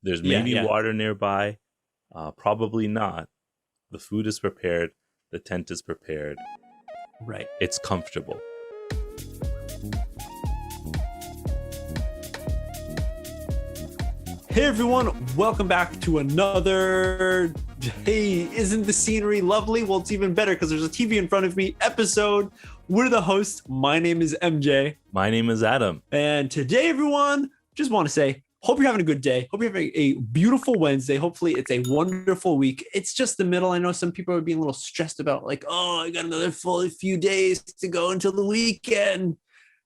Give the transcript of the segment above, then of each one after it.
There's Yeah, maybe yeah. water nearby. Probably not. The food is prepared. The tent is prepared. Right. It's comfortable. Hey everyone, welcome back to another Hey, isn't the scenery lovely? Well, it's even better because there's a TV in front of me episode. We're the hosts. My name is MJ. My name is Adam. And today, everyone, just want to say, hope you're having a good day. Hope you're having a beautiful Wednesday. Hopefully, it's a wonderful week. It's just the middle. I know some people are being a little stressed about, like, oh, I got another full few days to go until the weekend.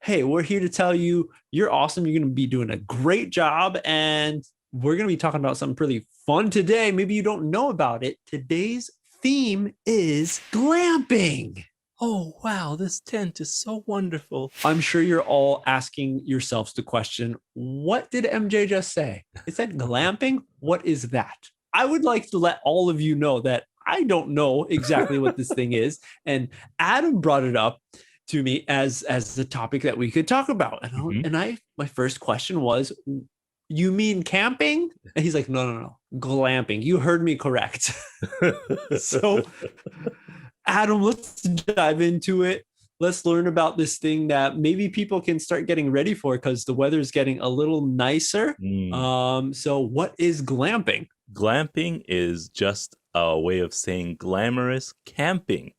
Hey, we're here to tell you you're awesome. You're going to be doing a great job. And we're going to be talking about something pretty fun today. Maybe you don't know about it. Today's theme is glamping. Oh, wow, this tent is so wonderful. I'm sure you're all asking yourselves the question, what did MJ just say? Is that glamping? What is that? I would like to let all of you know that I don't know exactly what this thing is. And Adam brought it up to me as the topic that we could talk about. And my first question was, you mean camping? And he's like, no, glamping. You heard me correct. So Adam, let's dive into it. Let's learn about this thing that maybe people can start getting ready for because the weather's getting a little nicer. So what is glamping? Glamping is just a way of saying glamorous camping.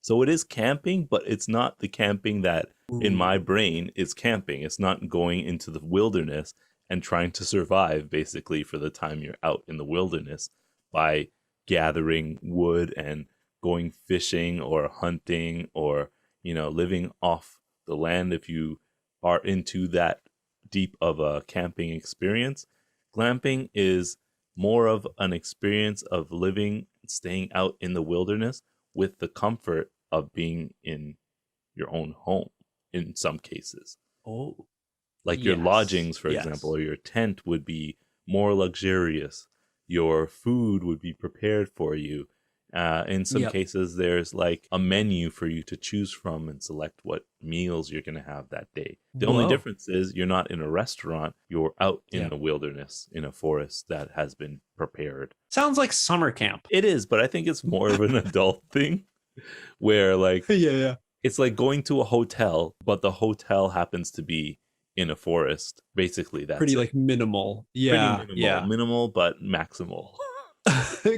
So it is camping, but it's not the camping that in my brain is camping. It's not going into the wilderness and trying to survive basically for the time you're out in the wilderness by gathering wood and going fishing or hunting or, living off the land if you are into that deep of a camping experience. Glamping is more of an experience of living, staying out in the wilderness with the comfort of being in your own home in some cases. Oh, like your lodgings, for example, or your tent would be more luxurious. Your food would be prepared for you. In some cases, there's like a menu for you to choose from and select what meals you're going to have that day. The only difference is you're not in a restaurant. You're out in the wilderness, in a forest that has been prepared. Sounds like summer camp. It is, but I think it's more of an adult thing where like, it's like going to a hotel, but the hotel happens to be in a forest. Basically, that's pretty like minimal. Minimal, but maximal.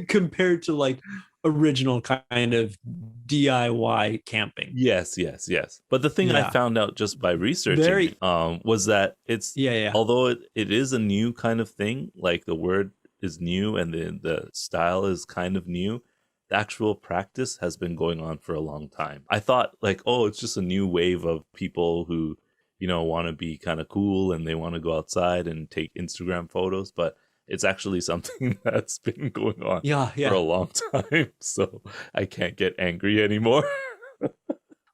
Compared to like original kind of DIY camping. Yes. But the thing I found out just by researching was that it's although it is a new kind of thing, like the word is new and the style is kind of new, the actual practice has been going on for a long time. I thought like, oh, it's just a new wave of people who, want to be kind of cool and they want to go outside and take Instagram photos, but it's actually something that's been going on for a long time. So I can't get angry anymore.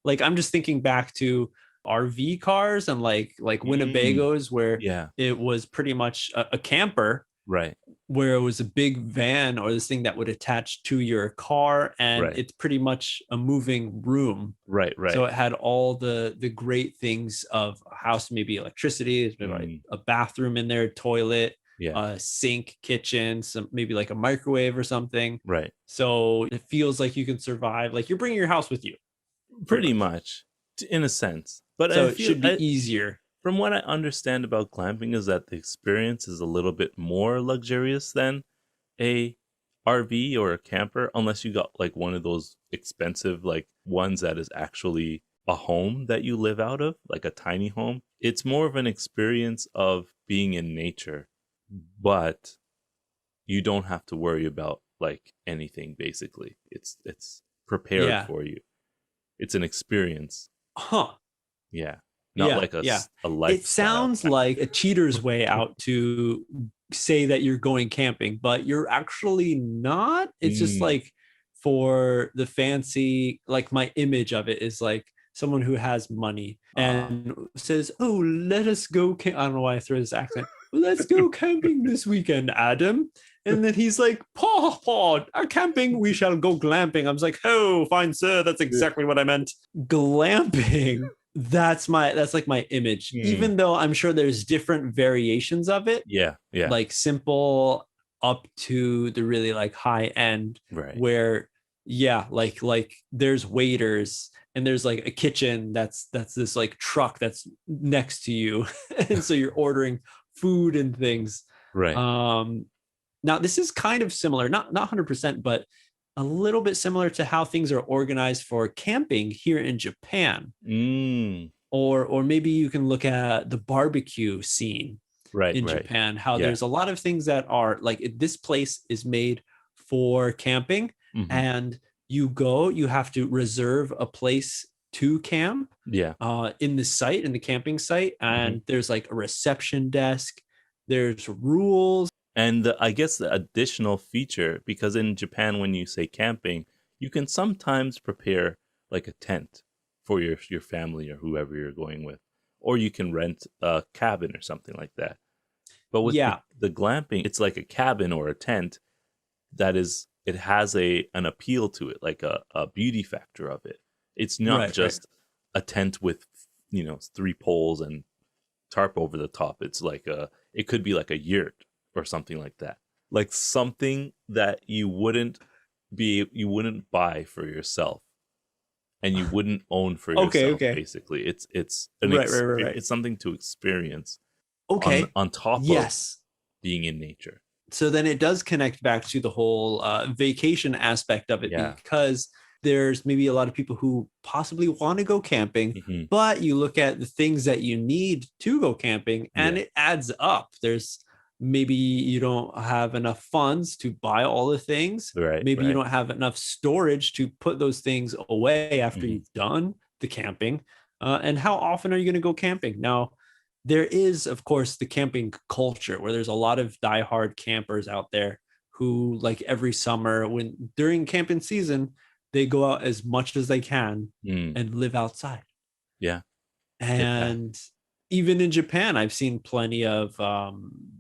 Like I'm just thinking back to RV cars and like Winnebagos where it was pretty much a camper. Right. Where it was a big van or this thing that would attach to your car and it's pretty much a moving room. Right. So it had all the great things of a house, maybe electricity, maybe like a bathroom in there, toilet, sink, kitchen, some maybe like a microwave or something. Right. So it feels like you can survive. Like you're bringing your house with you. Pretty much in a sense. But so it should be easier. From what I understand about glamping is that the experience is a little bit more luxurious than a RV or a camper, unless you got like one of those expensive like ones that is actually a home that you live out of, like a tiny home. It's more of an experience of being in nature, but you don't have to worry about like anything basically. It's prepared for you. It's an experience. Yeah. Not like a lifestyle. It sounds like a cheater's way out to say that you're going camping, but you're actually not. It's just like for the fancy, like my image of it is like someone who has money and says, oh, let us go. I don't know why I throw this accent. Well, let's go camping this weekend, Adam. And then he's like, Paw, our camping, we shall go glamping. I was like, oh, fine, sir. That's exactly what I meant. Glamping that's like my image, Hmm. even though I'm sure there's different variations of it, Yeah, yeah, like simple up to the really like high end, right. where yeah, like there's waiters and there's like a kitchen that's this like truck that's next to you and so you're ordering food and things. Right. um Now this is kind of similar, not 100%, but a little bit similar to how things are organized for camping here in Japan. Mm, Or maybe you can look at the barbecue scene right, in right. Japan, how Yeah. there's a lot of things that are like this place is made for camping, Hmm. and you have to reserve a place to camp Yeah. in the site, in the camping site, Hmm. and there's like a reception desk, there's rules. And I guess the additional feature, because in Japan, when you say camping, you can sometimes prepare like a tent for your family or whoever you're going with, or you can rent a cabin or something like that. But with Yeah, the glamping, it's like a cabin or a tent that is, it has an appeal to it, like a beauty factor of it. It's not right. just a tent with, three poles and tarp over the top. It's like it could be like a yurt or something like that. Like something that you wouldn't buy for yourself and you wouldn't own for Okay, yourself. okay. Basically, Right. it's something to experience Okay. on top of Yes. being in nature. So then it does connect back to the whole vacation aspect of it, Yeah. because there's maybe a lot of people who possibly want to go camping, Hmm. but you look at the things that you need to go camping and Yeah. it adds up. There's maybe you don't have enough funds to buy all the things. Right. Maybe you Right. don't have enough storage to put those things away after Hmm. you've done the camping. And how often are you going to go camping? Now, there is, of course, the camping culture where there's a lot of diehard campers out there who, like every summer, when during camping season, they go out as much as they can Mm. and live outside. Yeah. Yeah. And even in Japan, I've seen plenty of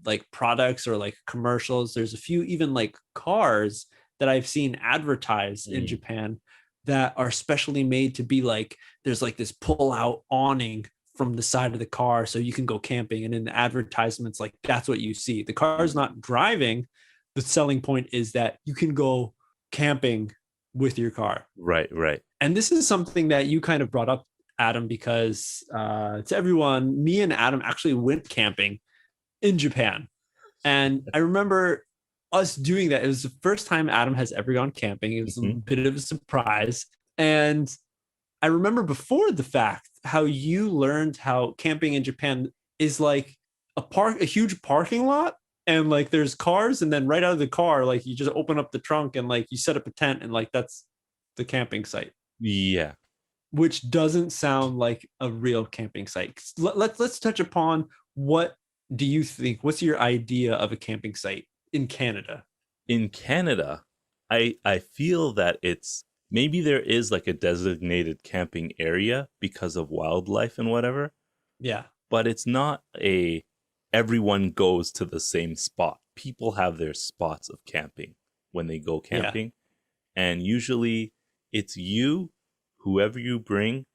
like products or like commercials. There's a few even like cars that I've seen advertised in Mm. Japan that are specially made to be like, there's like this pull out awning from the side of the car so you can go camping. And in the advertisements, like that's what you see. The car is not driving. The selling point is that you can go camping with your car. Right. Right. And this is something that you kind of brought up, Adam, because to everyone, me and Adam actually went camping in Japan. And I remember us doing that. It was the first time Adam has ever gone camping. It was a Hmm. bit of a surprise. And I remember before the fact how you learned how camping in Japan is like a huge parking lot, and like there's cars, and then right out of the car, like you just open up the trunk and like you set up a tent, and like that's the camping site, Yeah. which doesn't sound like a real camping site. Let's touch upon what do you think? What's your idea of a camping site in Canada? In Canada, I feel that it's, maybe there is like a designated camping area because of wildlife and whatever, Yeah, but it's not a everyone goes to the same spot. People have their spots of camping when they go yeah, camping, and usually it's you, whoever you bring,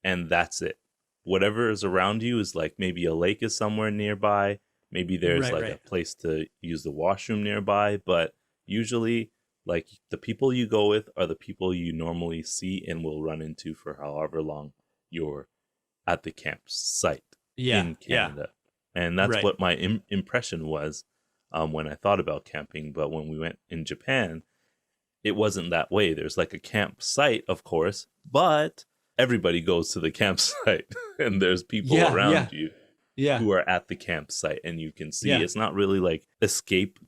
and that's it. Whatever is around you is like, maybe a lake is somewhere nearby, maybe there's like a right. place to use the washroom nearby, but usually, like, the people you go with are the people you normally see and will run into for however long you're at the campsite Yeah, in yeah, Canada. And that's right. what my impression was, when I thought about camping. But when we went in Japan, it wasn't that way. There's like a campsite, of course, but everybody goes to the campsite and there's people Yeah, around yeah, you yeah, who are at the campsite, and you can see yeah. it's not really like escape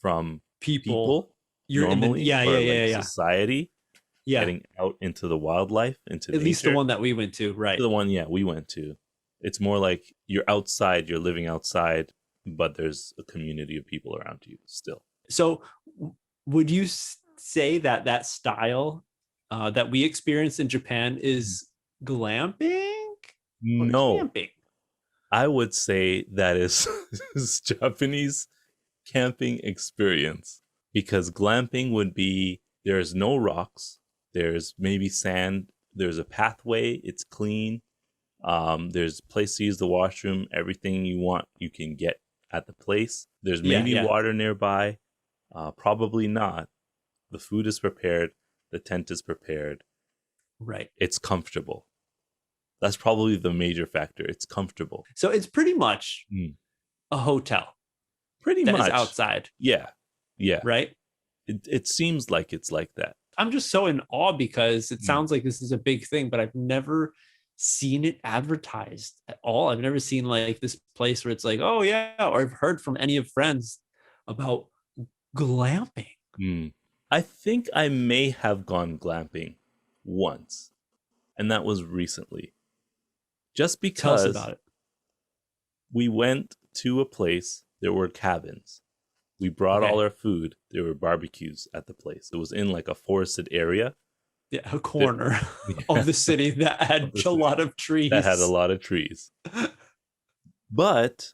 from People, people you're in the normally, or like yeah. society, Yeah, getting out into the wildlife, into at least the nature. one that we went to, right? The one, yeah, we went to. It's more like you're outside, you're living outside, but there's a community of people around you still. So, would you say that that style that we experienced in Japan is glamping or No, camping? I would say that is Japanese camping experience, because glamping would be, there's no rocks, there's maybe sand, there's a pathway, it's clean, There's a place to use the washroom. Everything you want, you can get at the place. There's maybe water nearby. Probably not. The food is prepared. The tent is prepared. Right. It's comfortable. That's probably the major factor. It's comfortable. So it's pretty much a hotel. Pretty that much. is outside. Yeah. Yeah. Right? It seems like it's like that. I'm just so in awe because it sounds like this is a big thing, but I've never seen it advertised at all. I've never seen like this place where it's like, oh yeah, or I've heard from any of friends about glamping. I think I may have gone glamping once, and that was recently. Just because Tell us about it. We went to a place, there were cabins. We brought all our food. There were barbecues at the place. It was in like a forested area. Yeah, a corner of the city that had a lot of trees. That had a lot of trees. But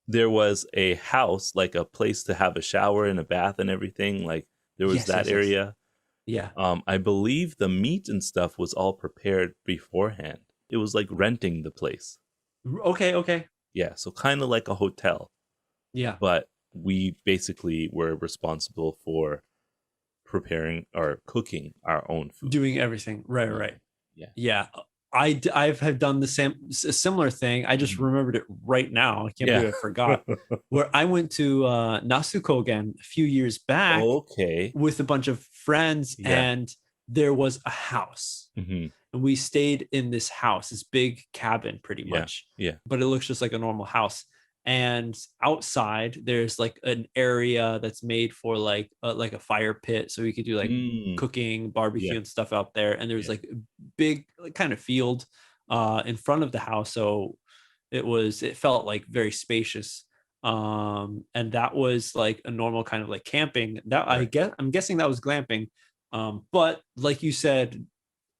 there was a house, like a place to have a shower and a bath and everything. Like there was that area. Yeah. I believe the meat and stuff was all prepared beforehand. It was like renting the place. Okay. Yeah, so kind of like a hotel. Yeah. But we basically were responsible for preparing or cooking our own food. Doing everything. Right. Yeah. I've have done a similar thing. I just remembered it right now. I can't believe I forgot. Where I went to Nasukogen a few years back with a bunch of friends, and there was a house. And we stayed in this house, this big cabin pretty much. Yeah. But it looks just like a normal house. And outside there's like an area that's made for like a fire pit, so we could do like cooking, barbecue and stuff out there. And there's like a big kind of field in front of the house, so it felt like very spacious. And that was like a normal kind of like camping. That I'm guessing that was glamping. But like you said,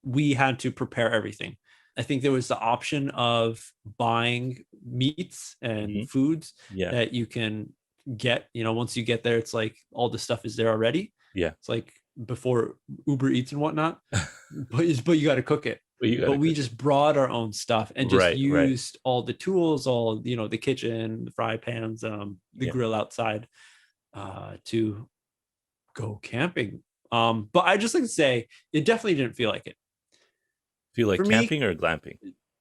we had to prepare everything. I think there was the option of buying meats and foods that you can get. You know, once you get there, it's like all the stuff is there already. Yeah, it's like before Uber Eats and whatnot. but you got to cook it. But we just brought our own stuff and just used all the tools, all the kitchen, the fry pans, the grill outside, to go camping. But I just like to say it definitely didn't feel like it. Feel like camping or glamping?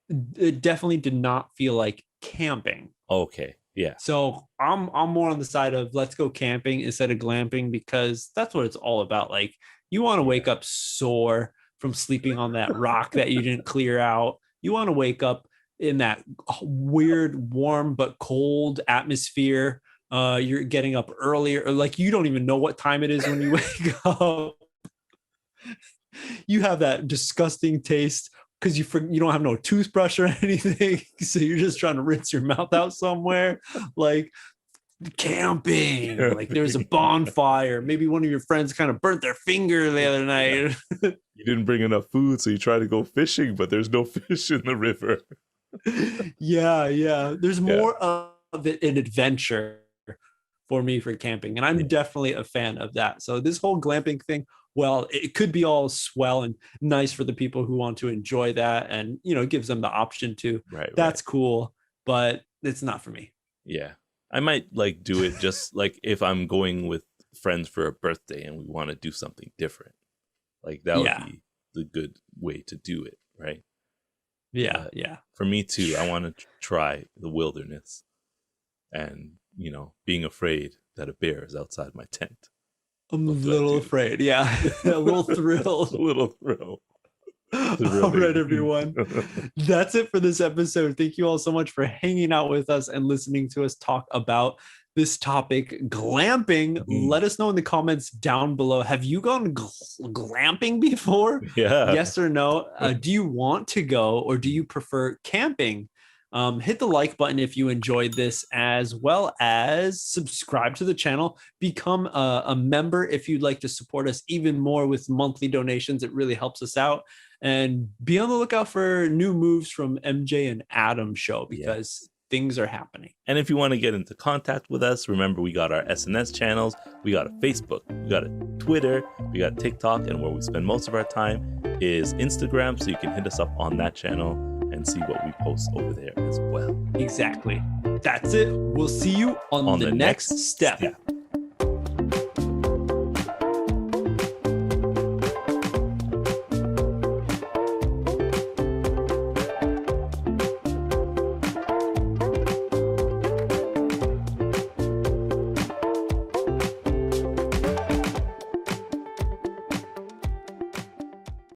It definitely did not feel like camping. Okay. Yeah. So I'm more on the side of let's go camping instead of glamping, because that's what it's all about. Like you want to wake up sore from sleeping on that rock that you didn't clear out. You want to wake up in that weird, warm but cold atmosphere. You're getting up earlier, or like you don't even know what time it is when you wake up. You have that disgusting taste because you don't have no toothbrush or anything, so you're just trying to rinse your mouth out somewhere. Like camping, like there's a bonfire. Maybe one of your friends kind of burnt their finger the other night. You didn't bring enough food, so you try to go fishing, but there's no fish in the river. Yeah. There's more of it an adventure for me for camping, and I'm definitely a fan of that. So this whole glamping thing, well, it could be all swell and nice for the people who want to enjoy that, and it gives them the option to. That's cool, but it's not for me. Yeah, I might like do it just like if I'm going with friends for a birthday and we want to do something different. Like that would be the good way to do it, right? Yeah. For me too, I want to try the wilderness, and being afraid that a bear is outside my tent. I'm a little afraid. Yeah. A little thrilled. A little thrill. All right, everyone. That's it for this episode. Thank you all so much for hanging out with us and listening to us talk about this topic, glamping. Let us know in the comments down below. Have you gone glamping before? Yeah. Yes or no? Do you want to go, or do you prefer camping? Hit the like button if you enjoyed this, as well as subscribe to the channel. Become a member if you'd like to support us even more with monthly donations. It really helps us out. And be on the lookout for new moves from MJ and Adam show, because things are happening. And if you want to get into contact with us, remember we got our SNS channels, we got a Facebook, we got a Twitter, we got TikTok, and where we spend most of our time is Instagram. So you can hit us up on that channel and and see what we post over there as well. Exactly. That's it. We'll see you on the next step.